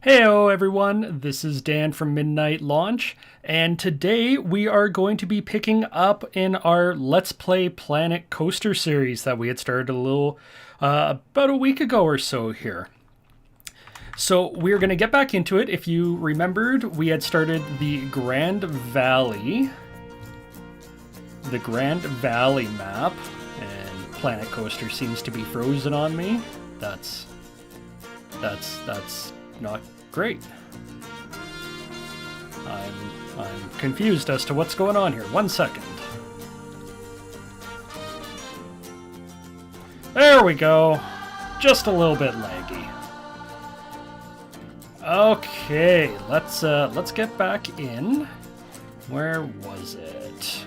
Heyo everyone, this is Dan from Midnight Launch, and today we are going to be picking up in our Let's Play Planet Coaster series that we had started about a week ago or so here. So we're going to get back into it. If you remembered, we had started the Grand Valley map, and Planet Coaster seems to be frozen on me. That's not great. I'm confused as to what's going on here. 1 second. There we go. Just a little bit laggy. Okay, let's get back in. Where was it?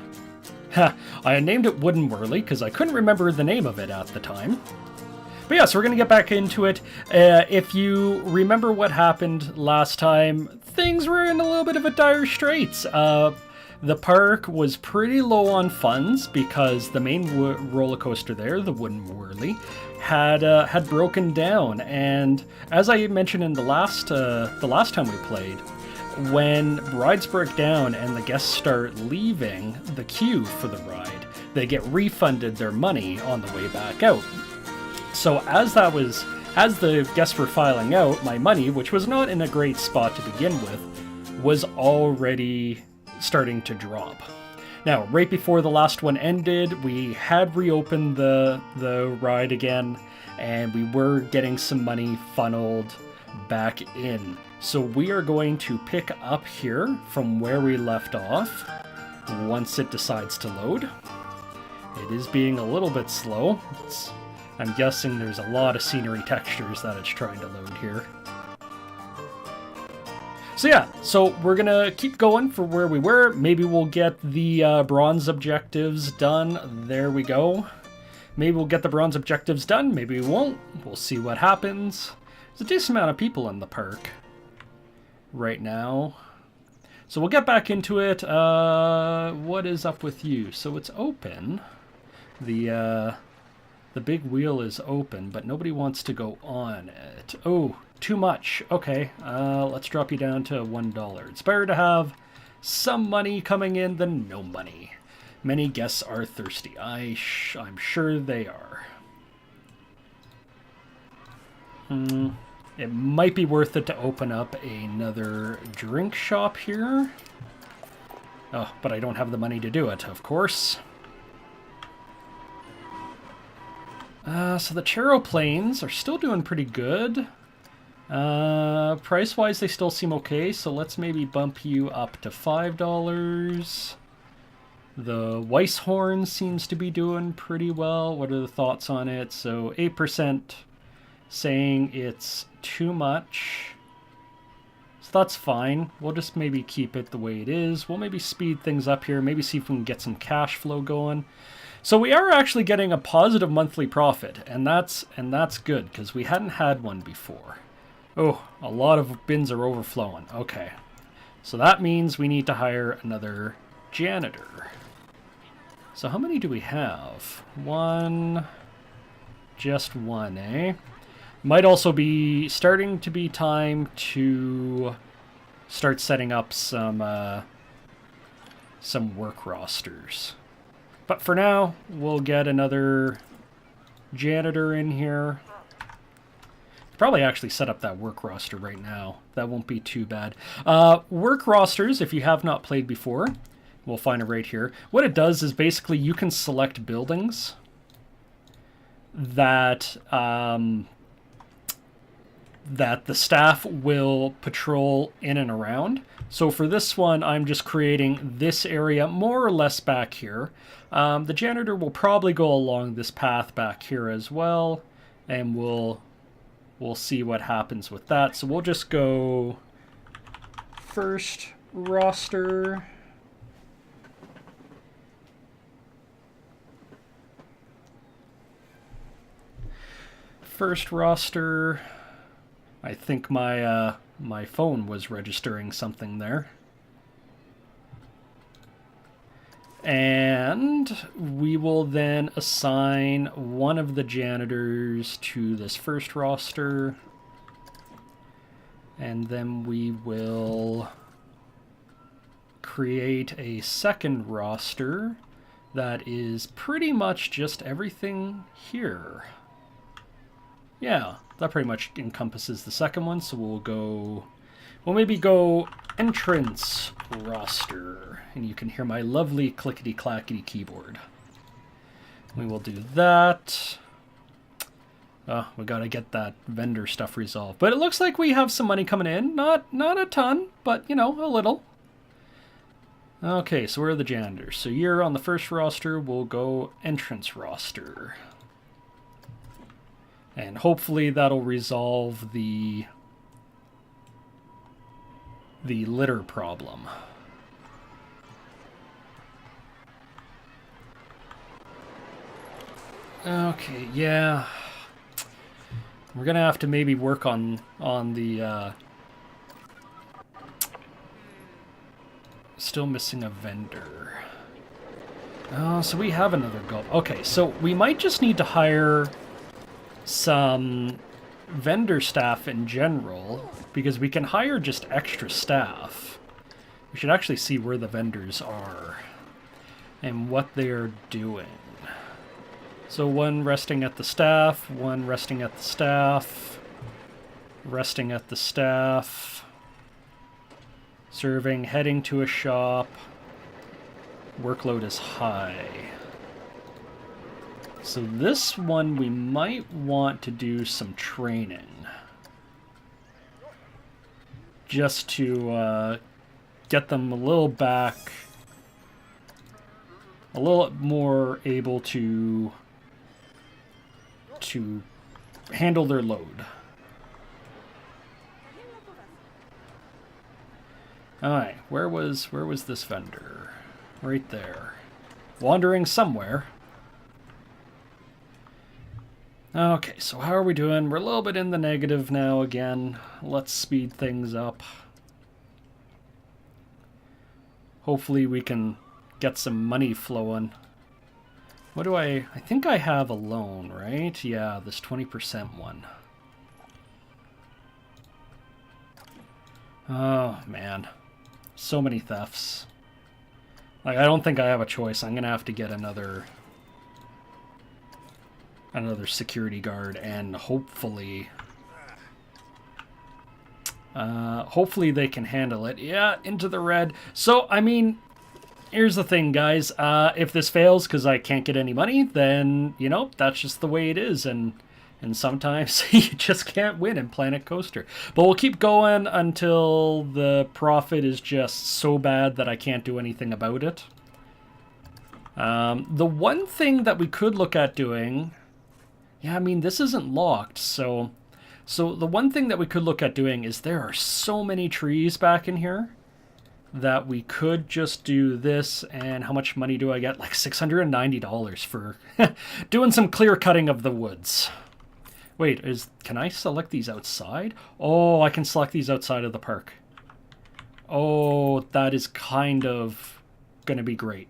I named it Wooden Whirly because I couldn't remember the name of it at the time. But yeah, so we're going to get back into it. If you remember what happened last time, things were in a little bit of a dire straits. The park was pretty low on funds because the main roller coaster there, the Wooden Whirly, had broken down. And as I mentioned in the last time we played, when rides break down and the guests start leaving the queue for the ride, they get refunded their money on the way back out. So as the guests were filing out, my money, which was not in a great spot to begin with, was already starting to drop. Now, right before the last one ended, we had reopened the ride again, and we were getting some money funneled back in. So we are going to pick up here from where we left off once it decides to load. It is being a little bit slow. I'm guessing there's a lot of scenery textures that it's trying to load here. So yeah, so we're gonna keep going for where we were. Maybe we'll get the bronze objectives done. There we go. Maybe we'll get the bronze objectives done. Maybe we won't. We'll see what happens. There's a decent amount of people in the park right now. So we'll get back into it. What is up with you? So it's open. The big wheel is open, but nobody wants to go on it. Oh, too much. Okay, let's drop you down to $1. It's better to have some money coming in than no money. Many guests are thirsty. I'm sure they are. It might be worth it to open up another drink shop here. Oh, but I don't have the money to do it, of course. So the Charoplanes are still doing pretty good. Price-wise, they still seem okay, so let's maybe bump you up to $5. The Weisshorn seems to be doing pretty well. What are the thoughts on it? So 8% saying it's too much. So that's fine. We'll just maybe keep it the way it is. We'll maybe speed things up here, maybe see if we can get some cash flow going. So we are actually getting a positive monthly profit, and that's good, because we hadn't had one before. Oh, a lot of bins are overflowing. Okay. So that means we need to hire another janitor. So how many do we have? One. Just one, eh? Might also be starting to be time to start setting up some work rosters. But for now, we'll get another janitor in here. Probably actually set up that work roster right now. That won't be too bad. Work rosters, if you have not played before, we'll find it right here. What it does is basically you can select buildings that that the staff will patrol in and around. So for this one, I'm just creating this area more or less back here. The janitor will probably go along this path back here as well, and we'll see what happens with that. So we'll just go first roster. First roster. I think my my phone was registering something there. And we will then assign one of the janitors to this first roster. And then we will create a second roster that is pretty much just everything here. Yeah, that pretty much encompasses the second one, so we'll maybe go entrance roster, and you can hear my lovely clickety-clackety keyboard. We will do that. Oh, we gotta get that vendor stuff resolved. But it looks like we have some money coming in. Not a ton, but, you know, a little. Okay, so where are the janitors? So you're on the first roster, we'll go entrance roster. And hopefully that'll resolve the litter problem. Okay, yeah. We're gonna have to maybe work on the still missing a vendor. Oh, so we have another goal. Okay, so we might just need to hire some vendor staff in general, because we can hire just extra staff. We should actually see where the vendors are and what they're doing. So one resting at the staff, one resting at the staff, resting at the staff, serving, heading to a shop. Workload is high. So this one we might want to do some training. Just to get them a little back, a little more able to handle their load. Alright, where was this vendor? Right there. Wandering somewhere. Okay, so how are we doing? We're a little bit in the negative now again. Let's speed things up. Hopefully we can get some money flowing. What do I think I have a loan, right? Yeah, this 20% one. Oh, man. So many thefts. Like, I don't think I have a choice. I'm gonna have to get another security guard, and hopefully they can handle it. Yeah, into the red. So, I mean, here's the thing, guys. If this fails because I can't get any money, then, you know, that's just the way it is. And sometimes you just can't win in Planet Coaster. But we'll keep going until the profit is just so bad that I can't do anything about it. The one thing that we could look at doing... Yeah, I mean, this isn't locked, so the one thing that we could look at doing is there are so many trees back in here that we could just do this, and how much money do I get? Like $690 for doing some clear cutting of the woods. Wait, can I select these outside? Oh, I can select these outside of the park. Oh, that is kind of going to be great.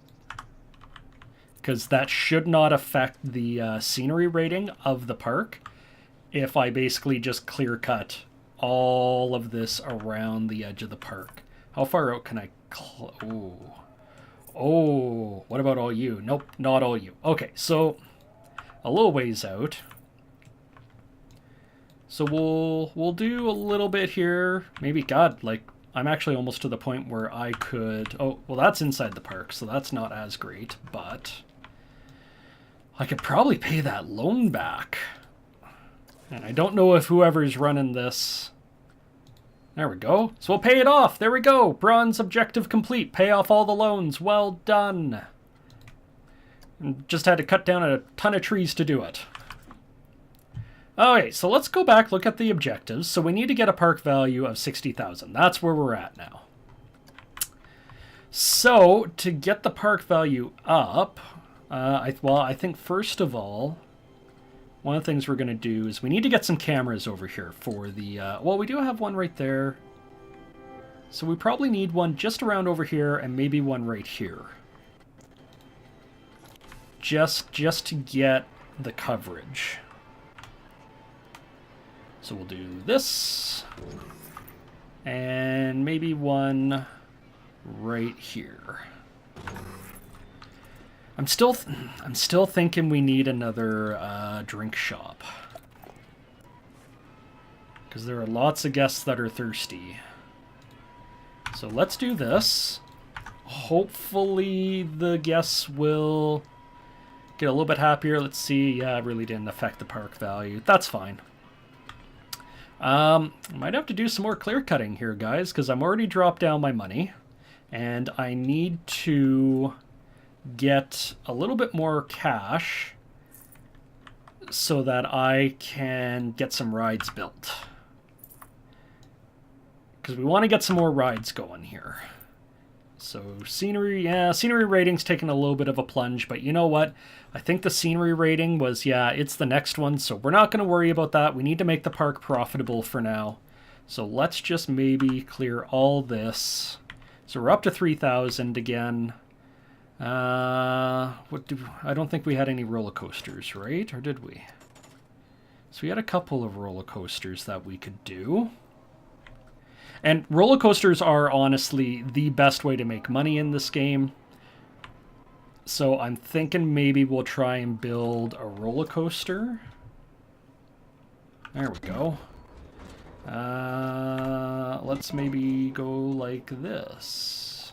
Because that should not affect the scenery rating of the park if I basically just clear cut all of this around the edge of the park. How far out can I... Oh, what about all you? Nope, not all you. Okay, so a little ways out. So we'll do a little bit here. Maybe, God, like, I'm actually almost to the point where I could... Oh, well, that's inside the park, so that's not as great, but I could probably pay that loan back. And I don't know if whoever's running this... There we go. So we'll pay it off. There we go. Bronze objective complete. Pay off all the loans. Well done. And just had to cut down a ton of trees to do it. Okay, so let's go back, look at the objectives. So we need to get a park value of 60,000. That's where we're at now. So to get the park value up, I think first of all, one of the things we're going to do is we need to get some cameras over here for the... well, we do have one right there. So we probably need one just around over here and maybe one right here. Just to get the coverage. So we'll do this. And maybe one right here. I'm still thinking we need another drink shop. Because there are lots of guests that are thirsty. So let's do this. Hopefully the guests will get a little bit happier. Let's see. Yeah, it really didn't affect the park value. That's fine. Might have to do some more clear cutting here, guys, because I'm already dropped down my money. And I need to get a little bit more cash so that I can get some rides built. Because we want to get some more rides going here. So scenery, yeah, scenery rating's taking a little bit of a plunge, but you know what? I think the scenery rating was, yeah, it's the next one, so we're not going to worry about that. We need to make the park profitable for now. So let's just maybe clear all this. So we're up to 3,000 again. I don't think we had any roller coasters, right? Or did we? So we had a couple of roller coasters that we could do. And roller coasters are honestly the best way to make money in this game. So I'm thinking maybe we'll try and build a roller coaster. There we go. Let's maybe go like this.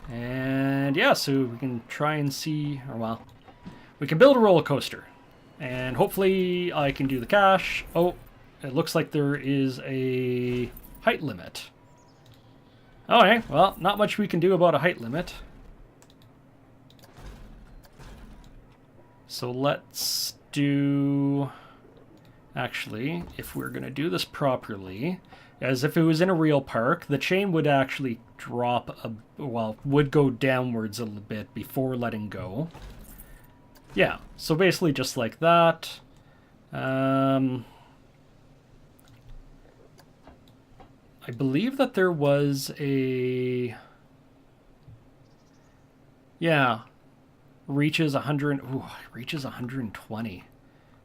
And yeah, so we can try and see, or well, we can build a roller coaster. And hopefully I can do the cash. Oh, it looks like there is a height limit. Okay, well, not much we can do about a height limit. So let's do... Actually, if we're going to do this properly, as if it was in a real park, the chain would actually drop, would go downwards a little bit before letting go. Yeah, so basically just like that. I believe that there was a... Yeah, reaches 100... Ooh, reaches 120.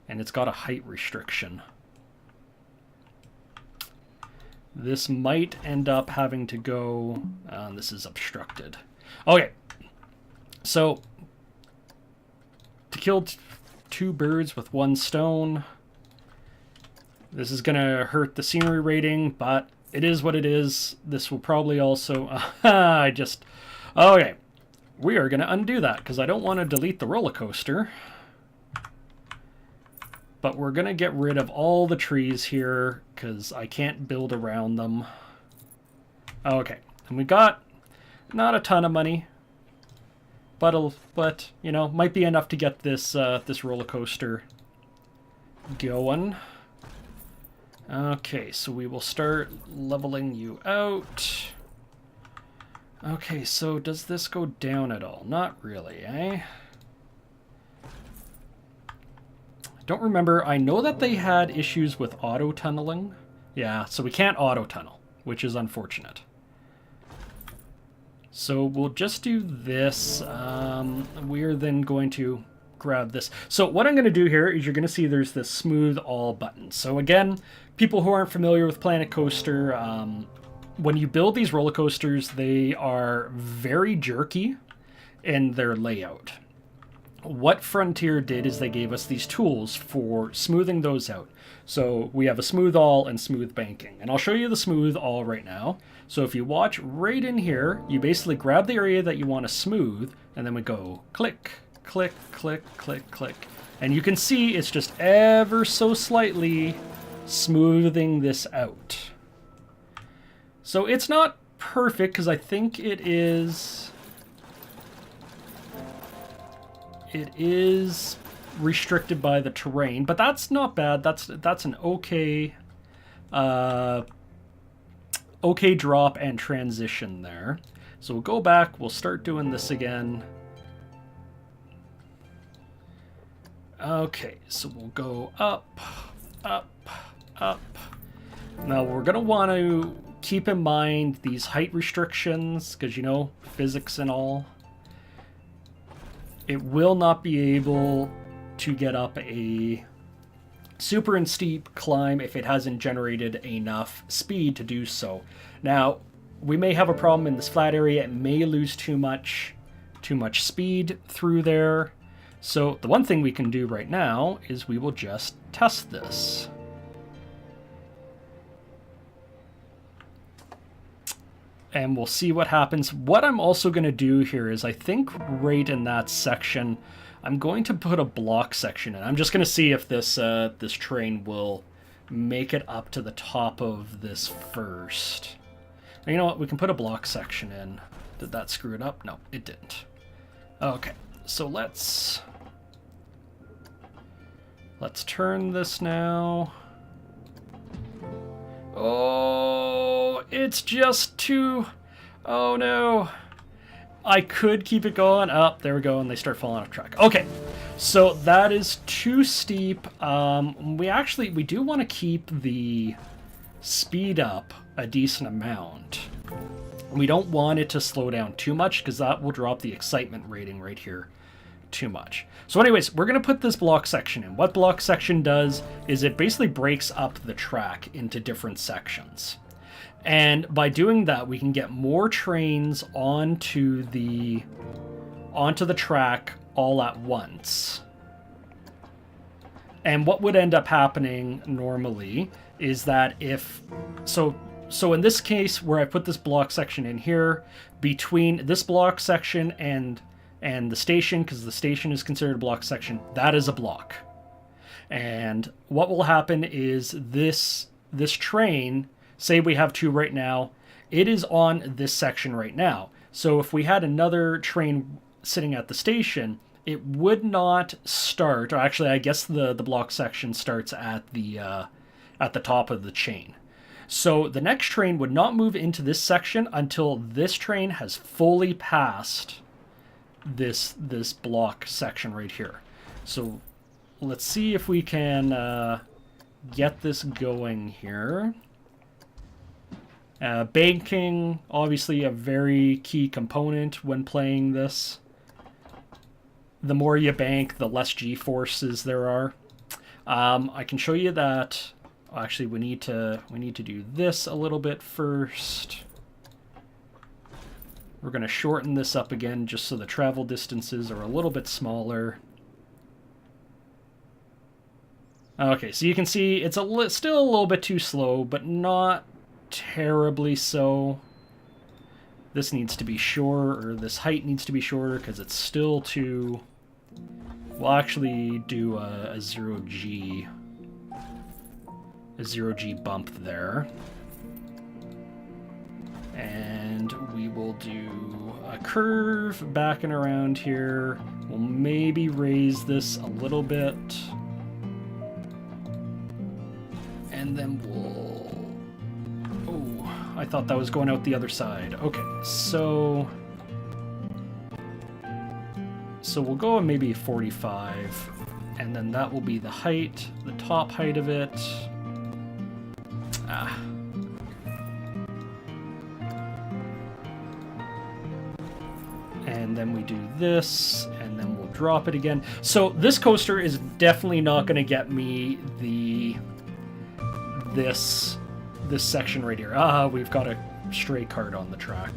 And it's got a height restriction. This might end up having to go... this is obstructed. Okay. So, to kill two birds with one stone. This is going to hurt the scenery rating, but it is what it is. This will probably also... Okay. We are going to undo that, because I don't want to delete the roller coaster. But we're going to get rid of all the trees here, because I can't build around them. Okay. And we got not a ton of money. But you know, might be enough to get this this roller coaster going. Okay, so we will start leveling you out. Okay, so does this go down at all? Not really, eh? Don't remember. I know that they had issues with auto-tunneling. Yeah, so we can't auto-tunnel, which is unfortunate. So we'll just do this. We're then going to grab this. So what I'm going to do here is you're going to see there's this smooth all button. So again, people who aren't familiar with Planet Coaster, when you build these roller coasters, they are very jerky in their layout. What Frontier did is they gave us these tools for smoothing those out. So we have a smooth all and smooth banking. And I'll show you the smooth all right now. So if you watch right in here, you basically grab the area that you want to smooth, and then we go click, click, click, click, click. And you can see it's just ever so slightly smoothing this out. So it's not perfect, because I think it is restricted by the terrain, but that's not bad. That's an okay okay drop and transition there. So we'll go back, we'll start doing this again. Okay, so we'll go up, up, up. Now we're gonna want to keep in mind these height restrictions, because you know, physics and all. It will not be able to get up a super and steep climb if it hasn't generated enough speed to do so. Now, we may have a problem in this flat area. It may lose too much speed through there. So the one thing we can do right now is we will just test this. And we'll see what happens. What I'm also going to do here is I think right in that section, I'm going to put a block section in. I'm just going to see if this this train will make it up to the top of this first. Now, you know what? We can put a block section in. Did that screw it up? No, it didn't. Okay, so let's turn this now. Oh, it's just too... Oh no. I could keep it going. Oh, there we go, and they start falling off track. Okay, so that is too steep. We do want to keep the speed up a decent amount. We don't want it to slow down too much because that will drop the excitement rating right here too much. So anyways, we're going to put this block section in. What block section does is it basically breaks up the track into different sections. And by doing that, we can get more trains onto the track all at once. And what would end up happening normally is that if... So in this case, where I put this block section in here, between this block section and the station, because the station is considered a block section, that is a block. And what will happen is this train, say we have two right now, it is on this section right now. So if we had another train sitting at the station, it would not start, or actually I guess the block section starts at the top of the chain. So the next train would not move into this section until this train has fully passed this block section right here. So let's see if we can get this going here. Banking, obviously a very key component when playing this. The more you bank, the less G-forces there are. I can show you that. Actually, we need to do this a little bit first. We're going to shorten this up again just so the travel distances are a little bit smaller. Okay, so you can see it's still a little bit too slow, but not terribly so. This needs to be shorter, or this height needs to be shorter because it's still too... We'll actually do a 0G. A 0G bump there. And we will do a curve back and around here. We'll maybe raise this a little bit. And then we'll... Oh, I thought that was going out the other side. Okay, so we'll go at maybe 45. And then that will be the height, the top height of it. And then we do this, and then we'll drop it again. So this coaster is definitely not going to get me this section right here. We've got a stray cart on the track.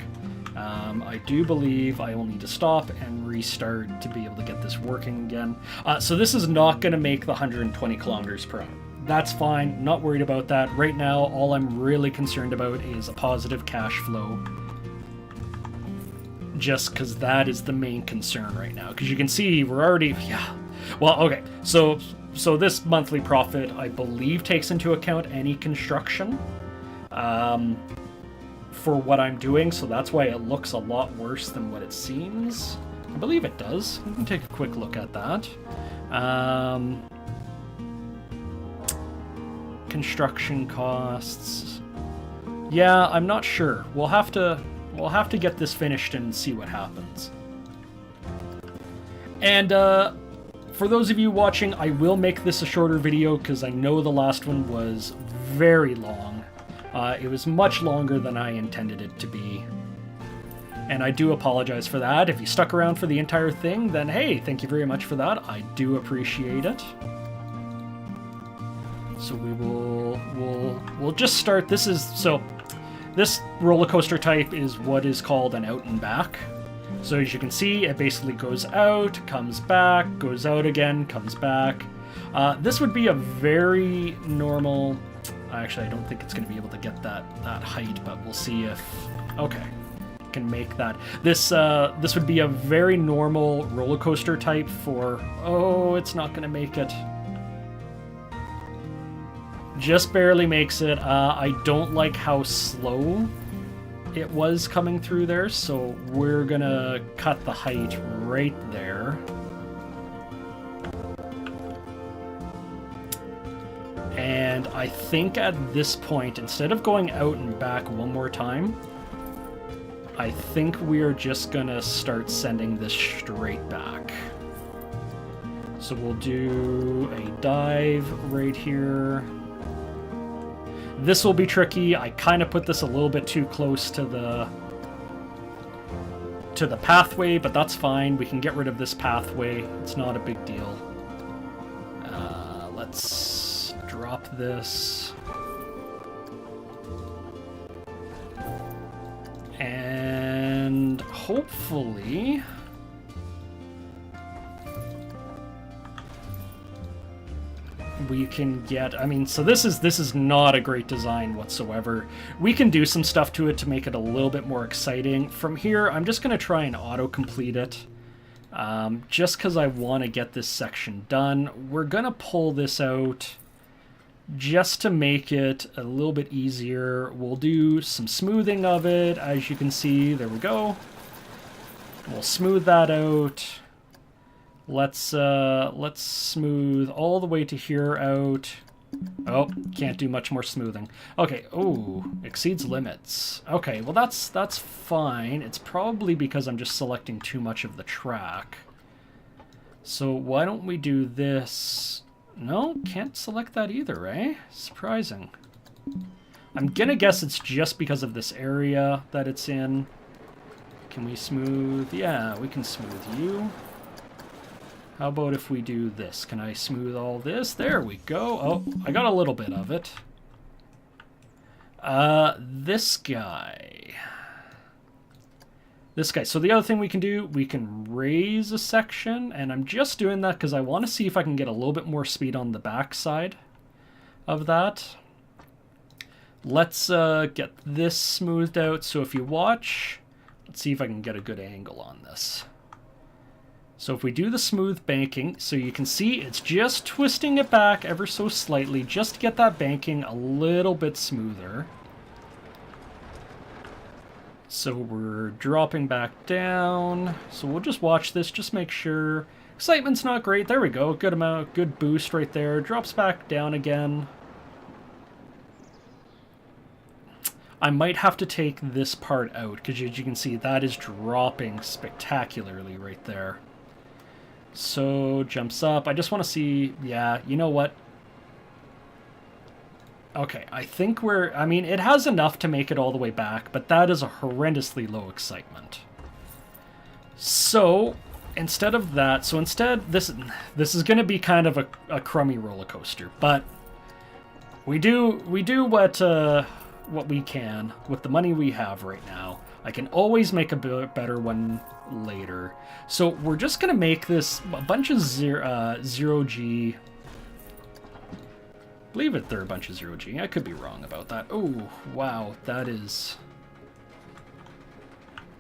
I do believe I will need to stop and restart to be able to get this working again. So this is not going to make the 120 kilometers per hour. That's fine, not worried about that. Right now, all I'm really concerned about is a positive cash flow. Just because that is the main concern right now. Because you can see we're already... Yeah. Well, okay. So this monthly profit, I believe, takes into account any construction for what I'm doing. So that's why it looks a lot worse than what it seems. I believe it does. We can take a quick look at that. Construction costs. Yeah, I'm not sure. We'll have to get this finished and see what happens. And for those of you watching, I will make this a shorter video because I know the last one was very long. It was much longer than I intended it to be. And I do apologize for that. If you stuck around for the entire thing, then hey, thank you very much for that. I do appreciate it. So we'll just start. This roller coaster type is what is called an out and back. So as you can see, it basically goes out, comes back, goes out again, comes back. This would be a very normal... Actually, I don't think it's going to be able to get that height, but we'll see if... Okay, can make that. This would be a very normal roller coaster type for... Oh, it's not going to make it. Just barely makes it. I don't like how slow it was coming through there, so we're going to cut the height right there. And I think at this point, instead of going out and back one more time, I think we're just gonna start sending this straight back. So we'll do a dive right here. This will be tricky. I kind of put this a little bit too close to the pathway, but that's fine. We can get rid of this pathway. It's not a big deal. Let's drop this. And hopefully... we can get... I mean, so this is not a great design whatsoever. We can do some stuff to it to make it a little bit more exciting. From here, I'm just going to try and auto-complete it. Just because I want to get this section done. We're going to pull this out just to make it a little bit easier. We'll do some smoothing of it. As you can see, there we go. We'll smooth that out. Let's smooth all the way to here out. Oh, can't do much more smoothing. Okay, oh, exceeds limits. Okay, well that's fine. It's probably because I'm just selecting too much of the track. So why don't we do this? No, can't select that either, eh? Surprising. I'm gonna guess it's just because of this area that it's in. Can we smooth? Yeah, we can smooth you. How about if we do this? Can I smooth all this? There we go. Oh, I got a little bit of it. This guy. This guy. So the other thing we can do, we can raise a section, and I'm just doing that because I want to see if I can get a little bit more speed on the back side of that. Let's get this smoothed out. So if you watch, let's see if I can get a good angle on this. So if we do the smooth banking, so you can see it's just twisting it back ever so slightly just to get that banking a little bit smoother. So we're dropping back down. So we'll just watch this, just make sure. Excitement's not great. There we go. Good amount, good boost right there. Drops back down again. I might have to take this part out because as you can see, that is dropping spectacularly right there. So, jumps up. I just want to see... Yeah, you know what? Okay, I think we're... I mean, it has enough to make it all the way back, but that is a horrendously low excitement. So, instead of that... So instead, this is going to be kind of a crummy roller coaster, but we do what we can with the money we have right now. I can always make a better one later. So we're just going to make this a bunch of zero G. Believe it, they're a bunch of 0G. I could be wrong about that. Oh, wow. That is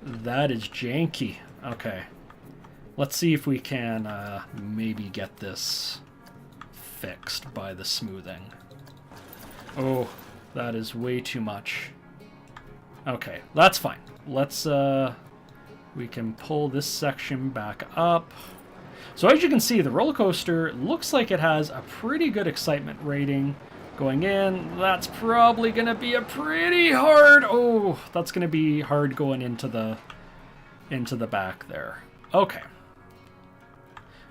janky. Okay. Let's see if we can maybe get this fixed by the smoothing. Oh, that is way too much. Okay, that's fine. Let's, we can pull this section back up. So as you can see, the roller coaster looks like it has a pretty good excitement rating going in. That's probably going to be a pretty hard... Oh, that's going to be hard going into the back there. Okay.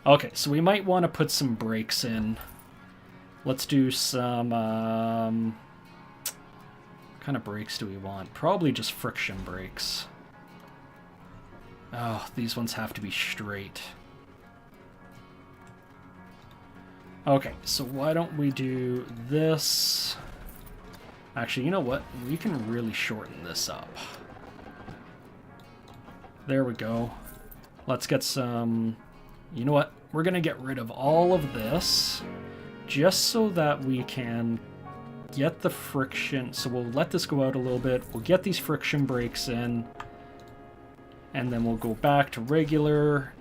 Okay, so we might want to put some brakes in. Let's do some... What kind of brakes do we want? Probably just friction brakes. Oh, these ones have to be straight. Okay, so why don't we do this? Actually, you know what? We can really shorten this up. There we go. Let's get some... You know what? We're going to get rid of all of this just so that we can get the friction. So we'll let this go out a little bit. We'll get these friction brakes in. And then we'll go back to regular.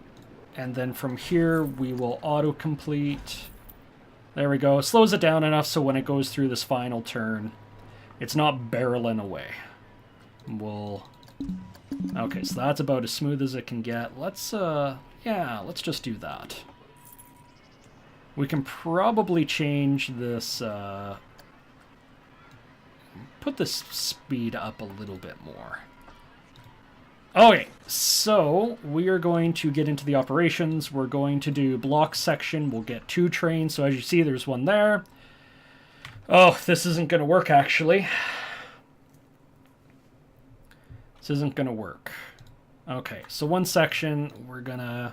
And then from here, we will auto-complete. There we go. It slows it down enough so when it goes through this final turn, it's not barreling away. We'll... Okay, so that's about as smooth as it can get. Let's, yeah, let's just do that. We can probably change this, put this speed up a little bit more. Okay, so we are going to get into the operations. We're going to do block section. We'll get 2 trains. So as you see, there's one there. Oh, this isn't going to work, actually. This isn't going to work. Okay, so 1 section. We're going to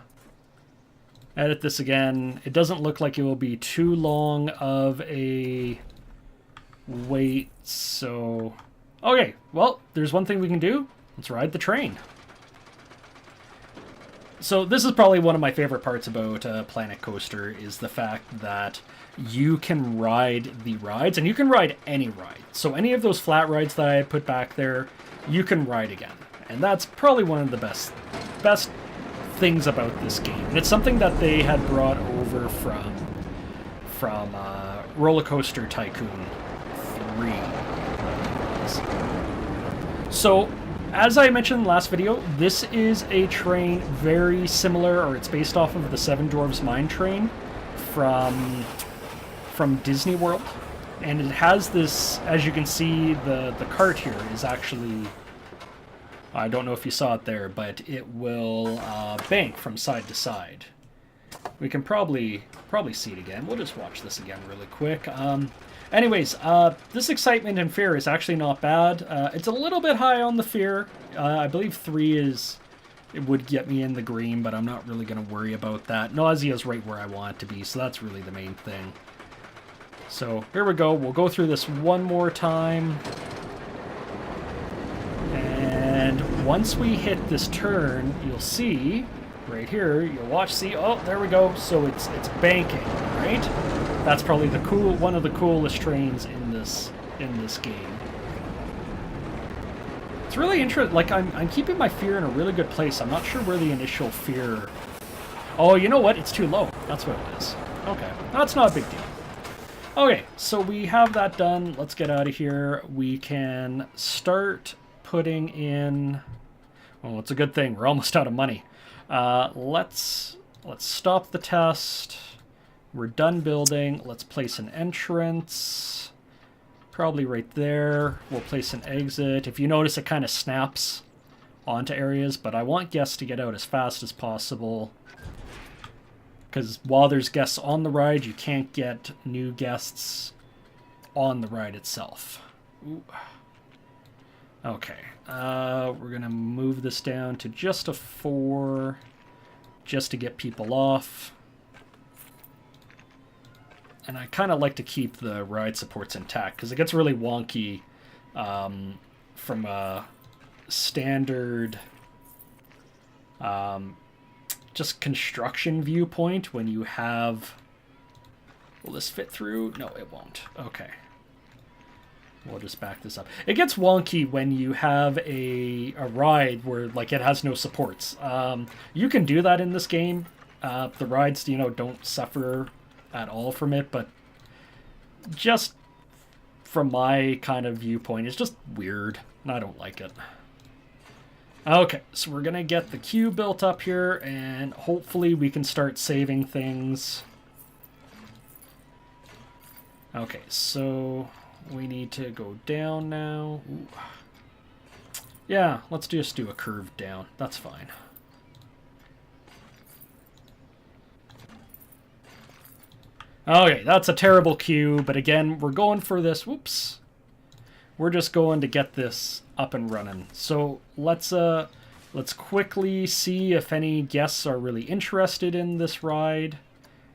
edit this again. It doesn't look like it will be too long of a wait. So, okay, well, there's one thing we can do. Let's ride the train. So this is probably one of my favorite parts about Planet Coaster is the fact that you can ride the rides, and you can ride any ride. So any of those flat rides that I put back there, you can ride again. And that's probably one of the best things about this game. And it's something that they had brought over from Roller Coaster Tycoon 3. So, as I mentioned in the last video, this is a train very similar, or it's based off of the Seven Dwarfs Mine Train from Disney World. And it has this, as you can see, the cart here is actually, I don't know if you saw it there, but it will bank from side to side. We can probably see it again. We'll just watch this again really quick. Anyways, this excitement and fear is actually not bad. It's a little bit high on the fear. I believe 3 it would get me in the green, but I'm not really going to worry about that. Nausea is right where I want it to be, so that's really the main thing. So here we go. We'll go through this one more time. And once we hit this turn, you'll see right here, you'll watch, see, oh, there we go. So it's banking, right? That's probably one of the coolest trains in this game. It's really interesting. Like I'm keeping my fear in a really good place. I'm not sure where the initial fear. Oh, you know what? It's too low. That's what it is. Okay, that's not a big deal. Okay, so we have that done. Let's get out of here. We can start putting in. Well, it's a good thing. We're almost out of money. Let's stop the test. We're done building. Let's place an entrance. Probably right there. We'll place an exit. If you notice, it kind of snaps onto areas, but I want guests to get out as fast as possible. Because while there's guests on the ride, you can't get new guests on the ride itself. Ooh. Okay. We're going to move this down to just a 4, just to get people off. And I kind of like to keep the ride supports intact, because it gets really wonky from a standard just construction viewpoint when you have... Will this fit through? No, it won't. Okay. We'll just back this up. It gets wonky when you have a ride where, like, it has no supports. You can do that in this game. The rides, don't suffer at all from it, but just from my kind of viewpoint, it's just weird, and I don't like it. Okay, so we're gonna get the queue built up here, and hopefully we can start saving things. Okay, so we need to go down now. Ooh. Yeah, let's just do a curve down. That's fine. Okay, that's a terrible queue, but again, we're going for this. Whoops. We're just going to get this up and running. So let's quickly see if any guests are really interested in this ride.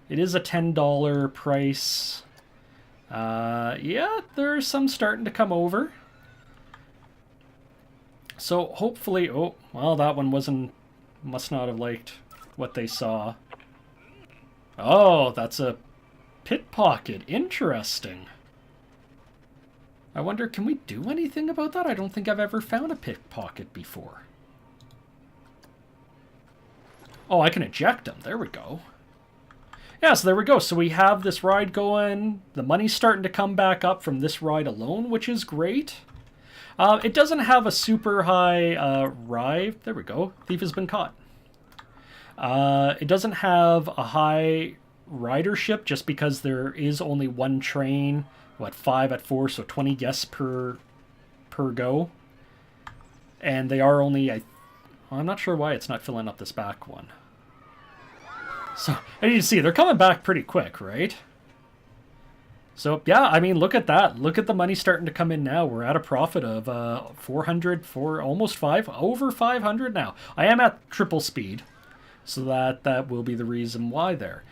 It is a $10 price. Yeah, there's some starting to come over. So hopefully, oh, well, that one must not have liked what they saw. Oh, that's a pickpocket. Interesting. I wonder, can we do anything about that? I don't think I've ever found a pickpocket before. Oh, I can eject them. There we go. Yeah, so there we go. So we have this ride going. The money's starting to come back up from this ride alone, which is great. It doesn't have a super high ride. There we go. Thief has been caught. It doesn't have a high ridership just because there is only one train. What, 5 at 4, so 20 guests per go. And they are only... I'm not sure why it's not filling up this back one. So, as you can see, they're coming back pretty quick, right? So, yeah, I mean, look at that. Look at the money starting to come in now. We're at a profit of 400 for almost over 500 now. I am at triple speed, so that will be the reason why there.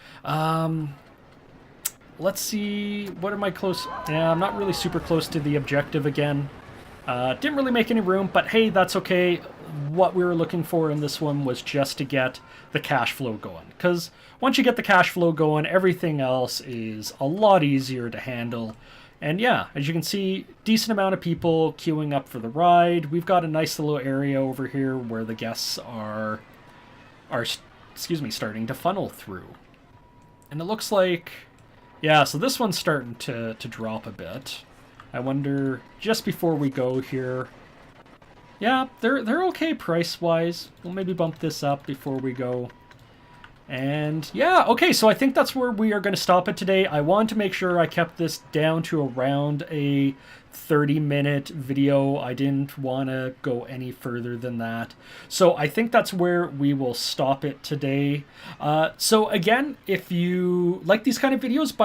Let's see, what am I close? Yeah, I'm not really super close to the objective again. Didn't really make any room, but hey, that's okay. What we were looking for in this one was just to get the cash flow going. Because once you get the cash flow going, everything else is a lot easier to handle. And yeah, as you can see, decent amount of people queuing up for the ride. We've got a nice little area over here where the guests are starting to funnel through. And it looks like, yeah, so this one's starting to drop a bit. I wonder, just before we go here, yeah, they're okay price-wise. We'll maybe bump this up before we go. And yeah, okay, so I think that's where we are going to stop it today. I wanted to make sure I kept this down to around a 30-minute video. I didn't want to go any further than that. So I think that's where we will stop it today. So again, if you like these kind of videos,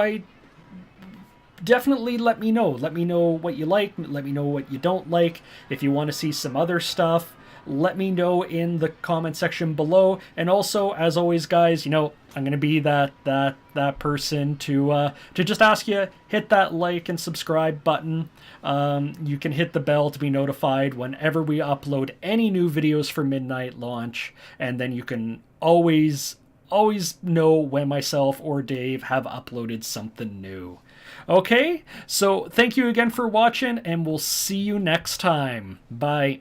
definitely let me know. Let me know what you like. Let me know what you don't like. If you want to see some other stuff, let me know in the comment section below. And also, as always, guys, you know, I'm going to be that person to just ask you, hit that like and subscribe button. You can hit the bell to be notified whenever we upload any new videos for Midnight Launch. And then you can always know when myself or Dave have uploaded something new. Okay, so thank you again for watching, and we'll see you next time. Bye.